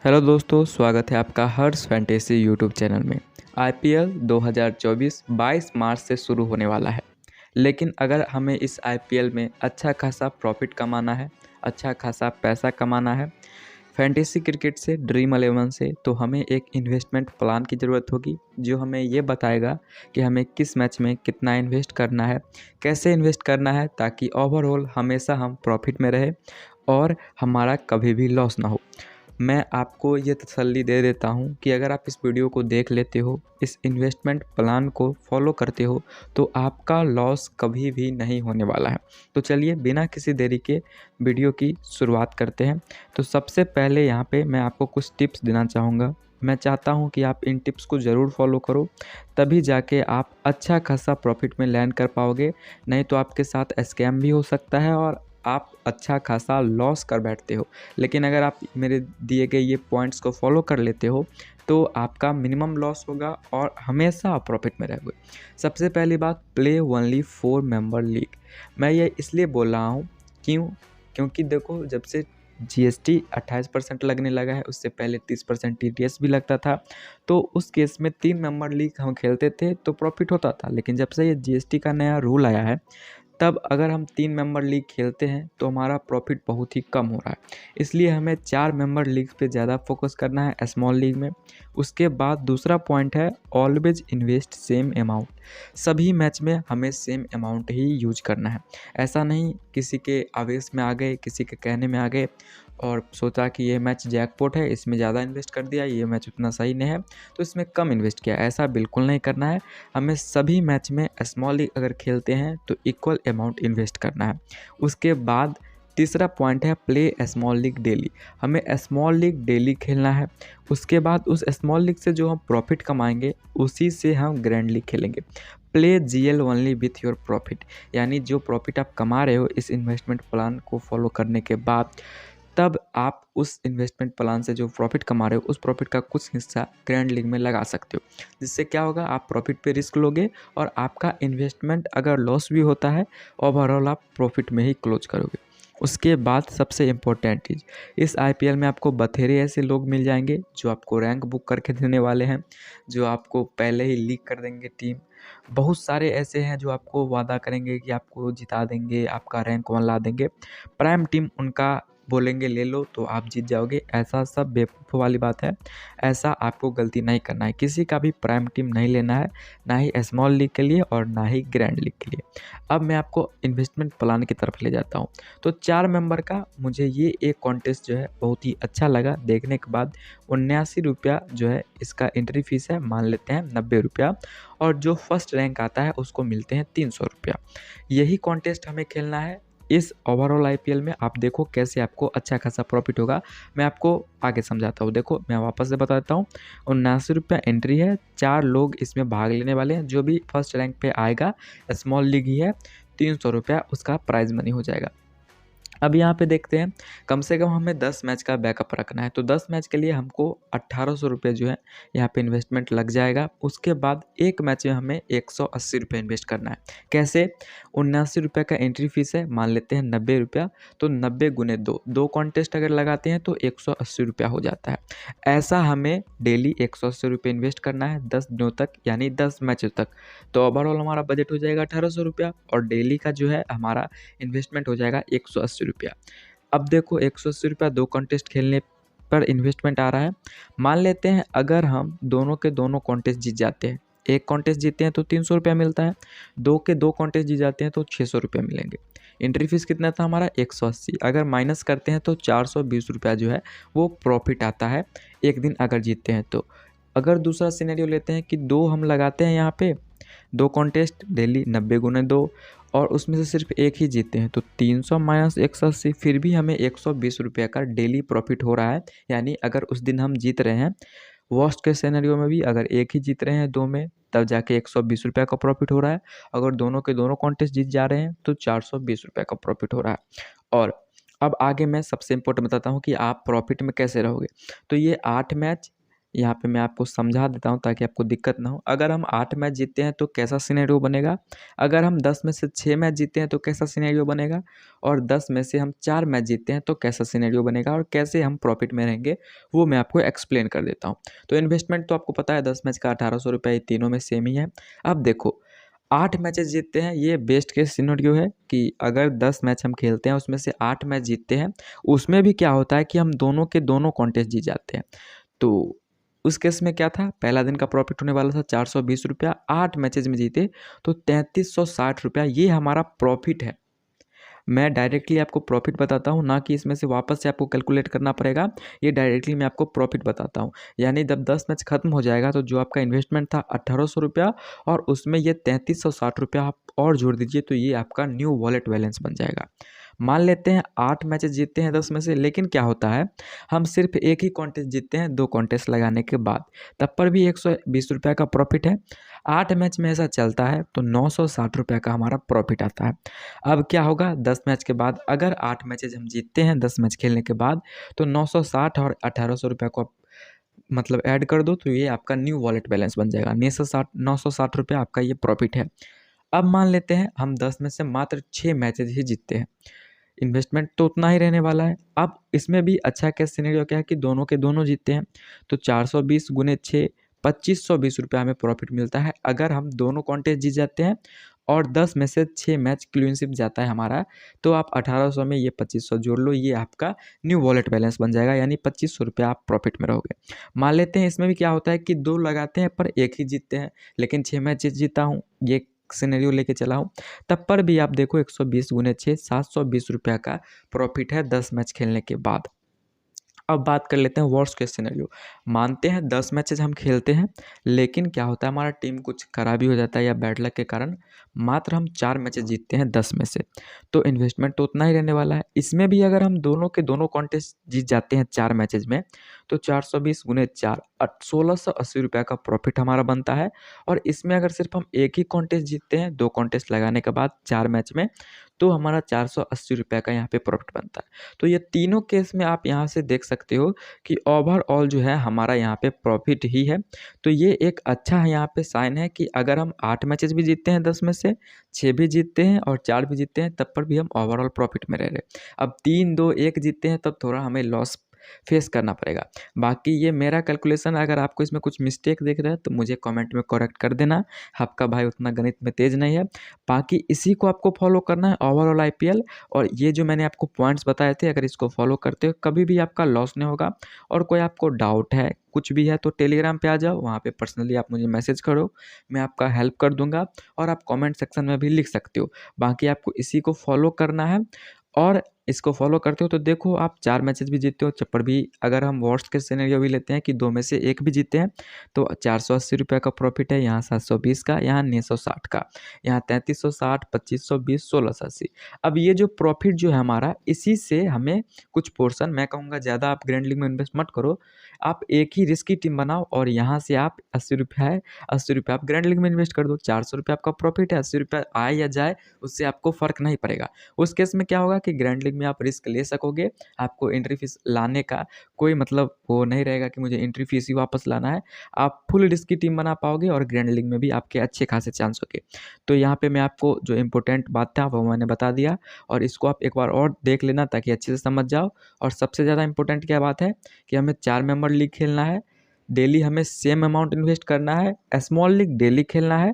Hello दोस्तों, स्वागत है आपका हर्ष फैंटेसी यूट्यूब चैनल में। आईपीएल 2024 22 मार्च से शुरू होने वाला है। लेकिन अगर हमें इस आईपीएल में अच्छा खासा प्रॉफिट कमाना है, अच्छा खासा पैसा कमाना है फैंटेसी क्रिकेट से, ड्रीम 11 से, तो हमें एक इन्वेस्टमेंट प्लान की ज़रूरत होगी जो हमें ये बताएगा कि हमें किस मैच में कितना इन्वेस्ट करना है, कैसे इन्वेस्ट करना है, ताकि ओवरऑल हमेशा हम प्रॉफिट में रहे और हमारा कभी भी लॉस ना हो। मैं आपको ये तसल्ली दे देता हूँ कि अगर आप इस वीडियो को देख लेते हो, इस इन्वेस्टमेंट प्लान को फॉलो करते हो, तो आपका लॉस कभी भी नहीं होने वाला है। तो चलिए बिना किसी देरी के वीडियो की शुरुआत करते हैं। तो सबसे पहले यहाँ पे मैं आपको कुछ टिप्स देना चाहूँगा। मैं चाहता हूँ कि आप इन टिप्स को ज़रूर फॉलो करो, तभी जाके आप अच्छा खासा प्रॉफिट में लैंड कर पाओगे। नहीं तो आपके साथ स्कैम भी हो सकता है और आप अच्छा खासा लॉस कर बैठते हो। लेकिन अगर आप मेरे दिए गए ये पॉइंट्स को फॉलो कर लेते हो तो आपका मिनिमम लॉस होगा और हमेशा आप प्रॉफिट में रहोगे। सबसे पहली बात, प्ले ओनली 4 मेंबर लीग। मैं ये इसलिए बोल रहा हूँ क्योंकि देखो, जब से जीएसटी 28% लगने लगा है, उससे पहले 30% टीडीएस भी लगता था। तो उस केस में 3 मेंबर लीग हम खेलते थे तो प्रॉफिट होता था। लेकिन जब से ये जीएसटी का नया रूल आया है, तब अगर हम 3 मेंबर लीग खेलते हैं तो हमारा प्रॉफिट बहुत ही कम हो रहा है। इसलिए हमें 4 मेंबर लीग पे ज़्यादा फोकस करना है स्मॉल लीग में। उसके बाद दूसरा पॉइंट है, ऑलवेज इन्वेस्ट सेम अमाउंट। सभी मैच में हमें सेम अमाउंट ही यूज करना है। ऐसा नहीं किसी के आवेश में आ गए, किसी के कहने में आ गए और सोचा कि ये मैच जैकपॉट है, इसमें ज़्यादा इन्वेस्ट कर दिया, ये मैच उतना सही नहीं है तो इसमें कम इन्वेस्ट किया। ऐसा बिल्कुल नहीं करना है। हमें सभी मैच में स्मॉल लीग अगर खेलते हैं तो इक्वल अमाउंट इन्वेस्ट करना है। उसके बाद तीसरा पॉइंट है, प्ले स्मॉल लीग डेली। हमें स्मॉल लीग डेली खेलना है। उसके बाद उस स्मॉल लीग से जो हम प्रॉफिट कमाएंगे उसी से हम ग्रैंड लीग खेलेंगे। Play GL only with your profit, यानी जो प्रॉफिट आप कमा रहे हो इस इन्वेस्टमेंट प्लान को फॉलो करने के बाद, तब आप उस इन्वेस्टमेंट प्लान से जो प्रॉफिट कमा रहे हो उस प्रॉफिट का कुछ हिस्सा ग्रैंड लीग में लगा सकते हो। जिससे क्या होगा, आप प्रॉफिट पे रिस्क लोगे और आपका इन्वेस्टमेंट अगर लॉस भी होता है, ओवरऑल आप प्रॉफिट में ही क्लोज करोगे। उसके बाद सबसे इम्पोर्टेंट चीज़, इस आईपीएल में आपको बथेरे ऐसे लोग मिल जाएंगे जो आपको रैंक बुक करके देने वाले हैं, जो आपको पहले ही लीक कर देंगे टीम। बहुत सारे ऐसे हैं जो आपको वादा करेंगे कि आपको जिता देंगे, आपका रैंक 1 ला देंगे। प्राइम टीम उनका बोलेंगे ले लो तो आप जीत जाओगे। ऐसा सब बेवकूफ़ वाली बात है। ऐसा आपको गलती नहीं करना है। किसी का भी प्राइम टीम नहीं लेना है, ना ही स्मॉल लीग के लिए और ना ही ग्रैंड लीग के लिए। अब मैं आपको इन्वेस्टमेंट प्लान की तरफ ले जाता हूँ। तो 4 मेंबर का मुझे ये एक कॉन्टेस्ट जो है बहुत ही अच्छा लगा देखने के बाद। 79 रुपया जो है इसका एंट्री फीस है, मान लेते हैं 90 रुपया, और जो फर्स्ट रैंक आता है उसको मिलते हैं 300 रुपया। यही कॉन्टेस्ट हमें खेलना है इस ओवरऑल आईपीएल में। आप देखो कैसे आपको अच्छा खासा प्रॉफिट होगा। मैं आपको आगे समझाता हूँ। देखो, मैं वापस से बता देता हूँ। 79 रुपया एंट्री है, 4 लोग इसमें भाग लेने वाले हैं। जो भी फर्स्ट रैंक पे आएगा, स्मॉल लीग ही है, 300 रुपया उसका प्राइज़ मनी हो जाएगा। अब यहाँ पे देखते हैं, कम से कम हमें 10 मैच का बैकअप रखना है। तो 10 मैच के लिए हमको 1800 रुपये जो है यहाँ पे इन्वेस्टमेंट लग जाएगा। उसके बाद एक मैच में हमें 180 रुपये इन्वेस्ट करना है। कैसे? 79 रुपये का एंट्री फीस है, मान लेते हैं 90 रुपया, तो 90 गुने 2, 2 कॉन्टेस्ट अगर लगाते हैं तो 180 रुपया हो जाता है। ऐसा हमें डेली 180 रुपये इन्वेस्ट करना है 10 दिनों तक, यानी 10 मैचों तक। तो ओवरऑल हमारा बजट हो जाएगा 1800 रुपया और डेली का जो है हमारा इन्वेस्टमेंट हो जाएगा 180 रुपया। अब देखो, 180 रुपया 2 कॉन्टेस्ट खेलने पर इन्वेस्टमेंट आ रहा है। मान लेते हैं अगर हम दोनों के दोनों कॉन्टेस्ट जीत जाते हैं, एक कॉन्टेस्ट जीतते हैं तो 300 रुपया मिलता है, 2 के 2 कॉन्टेस्ट जीत जाते हैं तो 600 रुपया मिलेंगे। एंट्री फीस कितना था हमारा? 180। अगर माइनस करते हैं तो 420 रुपया जो है वो प्रॉफिट आता है एक दिन अगर जीतते हैं तो। अगर दूसरा सिनेरियो लेते हैं कि 2 हम लगाते हैं यहाँ पे, 2 कॉन्टेस्ट डेली 90 गुने 2, और उसमें से सिर्फ एक ही जीते हैं तो 300 माइनस 180, फिर भी हमें 120 रुपये का डेली प्रॉफिट हो रहा है। यानी अगर उस दिन हम जीत रहे हैं, वर्स्ट के सिनेरियो में भी अगर एक ही जीत रहे हैं 2 में, तब जाके 120 रुपये का प्रॉफिट हो रहा है। अगर दोनों के दोनों कॉन्टेस्ट जीत जा रहे हैं तो 420 रुपये का प्रॉफिट हो रहा है। और अब आगे मैं सबसे इम्पोर्टेंट बताता हूँ कि आप प्रॉफिट में कैसे रहोगे। तो ये 8 मैच यहाँ पे मैं आपको समझा देता हूँ ताकि आपको दिक्कत ना हो। अगर हम 8 मैच जीतते हैं तो कैसा सिनेरियो बनेगा, अगर हम 10 में से 6 मैच जीतते हैं तो कैसा सिनेरियो बनेगा, और 10 में से हम 4 मैच जीतते हैं तो कैसा सिनेरियो बनेगा, और कैसे हम प्रॉफिट में रहेंगे वो मैं आपको एक्सप्लेन कर देता हूँ। तो इन्वेस्टमेंट तो आपको पता है 10 मैच का 1800 रुपये, ये तीनों में सेम ही है। अब देखो 8 मैचेस जीतते हैं, ये बेस्ट केस सिनेरियो है कि अगर 10 मैच हम खेलते हैं उसमें से 8 मैच जीतते हैं, उसमें भी क्या होता है कि हम दोनों के दोनों कॉन्टेस्ट जीत जाते हैं। तो उस केस में क्या था, पहला दिन का प्रॉफिट होने वाला था 420 रुपया, 8 मैचेस में जीते तो 3360 रुपया, ये हमारा प्रॉफिट है। मैं डायरेक्टली आपको प्रॉफिट बताता हूँ, ना कि इसमें से वापस से आपको कैलकुलेट करना पड़ेगा। ये डायरेक्टली मैं आपको प्रॉफिट बताता हूँ। यानी जब 10 मैच खत्म हो जाएगा तो जो आपका इन्वेस्टमेंट था 1800 रुपया, और उसमें ये 3360 रुपया आप और जोड़ दीजिए, तो ये आपका न्यू वॉलेट बैलेंस बन जाएगा। मान लेते हैं 8 मैचेस जीतते हैं 10 में से, लेकिन क्या होता है, हम सिर्फ एक ही कॉन्टेस्ट जीतते हैं 2 कॉन्टेस्ट लगाने के बाद, तब पर भी 120 रुपये का प्रॉफिट है। 8 मैच में ऐसा चलता है तो 960 रुपये का हमारा प्रॉफिट आता है। अब क्या होगा, 10 मैच के बाद अगर 8 मैचेज हम जीतते हैं 10 मैच खेलने के बाद, तो 960 और 1800 रुपये को आप मतलब ऐड कर दो, तो ये आपका न्यू वॉलेट बैलेंस बन जाएगा। 960 रुपये आपका ये प्रॉफिट है। अब मान लेते हैं हम 10 में से मात्र 6 मैचेज ही जीतते हैं, इन्वेस्टमेंट तो उतना ही रहने वाला है। अब इसमें भी अच्छा क्या सिनेरियो क्या है कि दोनों के दोनों जीतते हैं, तो 420 गुने 6, 2520 रुपये हमें प्रॉफिट मिलता है अगर हम दोनों कॉन्टेस्ट जीत जाते हैं, और 10 में से 6 मैच क्लीनशिप जाता है हमारा, तो आप 1800 में ये 2500 जोड़ लो, ये आपका न्यू वॉलेट बैलेंस बन जाएगा, यानी 2500 रुपये आप प्रॉफिट में रहोगे। मान लेते हैं इसमें भी क्या होता है कि 2 लगाते हैं पर एक ही जीतते हैं, लेकिन 6 मैच जीता हूँ, ये सिनेरियो लेके चला हूँ, तब पर भी आप देखो 120 गुने 6, 720 रुपये का प्रॉफिट है 10 मैच खेलने के बाद। अब बात कर लेते हैं वर्स्ट केस सिनेरियो। मानते हैं 10 मैचेज हम खेलते हैं, लेकिन क्या होता है हमारा टीम कुछ खराब ही हो जाता है या बैड लक के कारण मात्र हम 4 मैचेज जीतते हैं 10 में से, तो इन्वेस्टमेंट तो उतना ही रहने वाला है। इसमें भी अगर हम दोनों के दोनों कॉन्टेस्ट जीत जाते हैं 4 मैचेज में, तो 420 गुने 4, 1680 रुपये का प्रॉफिट हमारा बनता है। और इसमें अगर सिर्फ हम एक ही कॉन्टेस्ट जीतते हैं 2 कॉन्टेस्ट लगाने के बाद 4 मैच में, तो हमारा 480 रुपये का यहाँ पे प्रॉफिट बनता है। तो ये तीनों केस में आप यहाँ से देख सकते हो कि ओवरऑल जो है हमारा यहाँ पे प्रॉफिट ही है। तो ये एक अच्छा है यहाँ पे साइन है कि अगर हम 8 मैचेस भी जीतते हैं 10 में से, 6 भी जीतते हैं और 4 भी जीतते हैं, तब पर भी हम ओवरऑल प्रॉफिट में रह रहे। अब 3, 2, 1 जीतते हैं तब थोड़ा हमें लॉस फेस करना पड़ेगा। बाकी ये मेरा कैलकुलेशन, अगर आपको इसमें कुछ मिस्टेक दिख रहा है तो मुझे कमेंट में करेक्ट कर देना। आपका भाई उतना गणित में तेज़ नहीं है। बाकी इसी को आपको फॉलो करना है ओवरऑल आईपीएल, और ये जो मैंने आपको पॉइंट्स बताए थे, अगर इसको फॉलो करते हो कभी भी आपका लॉस नहीं होगा। और कोई आपको डाउट है कुछ भी है तो टेलीग्राम पे आ जाओ, वहाँ पे पर्सनली आप मुझे मैसेज करो, मैं आपका हेल्प कर दूंगा, और आप कमेंट सेक्शन में भी लिख सकते हो। बाकी आपको इसी को फॉलो करना है, और इसको फॉलो करते हो तो देखो आप 4 मैचेस भी जीतते हो, चप्पड़ भी अगर हम वर्स्ट के सिनेरियो भी लेते हैं कि 2 में से 1 भी जीते हैं, तो 480 रुपये का प्रॉफिट है, यहाँ 720 का, यहाँ 960 का, यहाँ 3360, 2520, 1680। अब ये जो प्रॉफिट जो है हमारा, इसी से हमें कुछ पोर्शन, मैं कहूँगा ज़्यादा आप ग्रैंड लीग में इन्वेस्ट मत करो, आप एक ही रिस्की टीम बनाओ और यहाँ से आप 80 रुपये है, 80 रुपये आप ग्रैंड लीग में इन्वेस्ट कर दो। 400 रुपये आपका प्रॉफिट है, 80 रुपये आए या जाए उससे आपको फ़र्क नहीं पड़ेगा। उस केस में क्या होगा कि ग्रैंड लीग में आप रिस्क ले सकोगे, आपको एंट्री फीस लाने का कोई मतलब वो नहीं रहेगा कि मुझे एंट्री फीस ही वापस लाना है। आप फुल रिस्क की टीम बना पाओगे और ग्रैंड लीग में भी आपके अच्छे खासे चांस होंगे। तो यहाँ पे मैं आपको जो इम्पोर्टेंट बात था वो मैंने बता दिया, और इसको आप एक बार और देख लेना ताकि अच्छे से समझ जाओ। और सबसे ज़्यादा इंपॉर्टेंट क्या बात है कि हमें 4 मेंबर लीग खेलना है, डेली हमें सेम अमाउंट इन्वेस्ट करना है, स्मॉल लीग डेली खेलना है,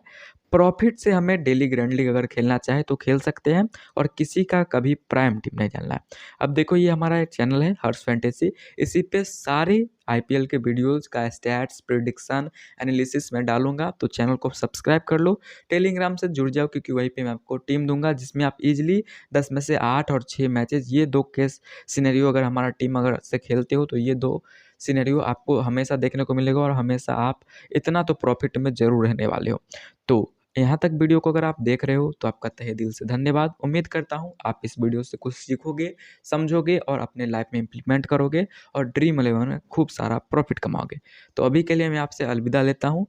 प्रॉफिट से हमें डेली ग्रैंड लीग अगर खेलना चाहे तो खेल सकते हैं, और किसी का कभी प्राइम टीम नहीं डालना है। अब देखो ये हमारा एक चैनल है हर्ष फैंटेसी, इसी पे सारे आईपीएल के वीडियोस का स्टैट्स, प्रेडिक्शन, एनालिसिस मैं डालूंगा, तो चैनल को सब्सक्राइब कर लो, टेलीग्राम से जुड़ जाओ, क्योंकि वहीं पे मैं आपको टीम दूंगा जिसमें आप इजीली 10 में से 8 और 6 मैचेस, ये 2 केस सिनेरियो अगर हमारा टीम अगर से खेलते हो तो ये 2 सिनेरियो आपको हमेशा देखने को मिलेगा, और हमेशा आप इतना तो प्रॉफिट में ज़रूर रहने वाले हो। तो यहाँ तक वीडियो को अगर आप देख रहे हो तो आपका तहे दिल से धन्यवाद। उम्मीद करता हूँ आप इस वीडियो से कुछ सीखोगे, समझोगे और अपने लाइफ में इम्प्लीमेंट करोगे, और ड्रीम 11 में खूब सारा प्रॉफिट कमाओगे। तो अभी के लिए मैं आपसे अलविदा लेता हूँ।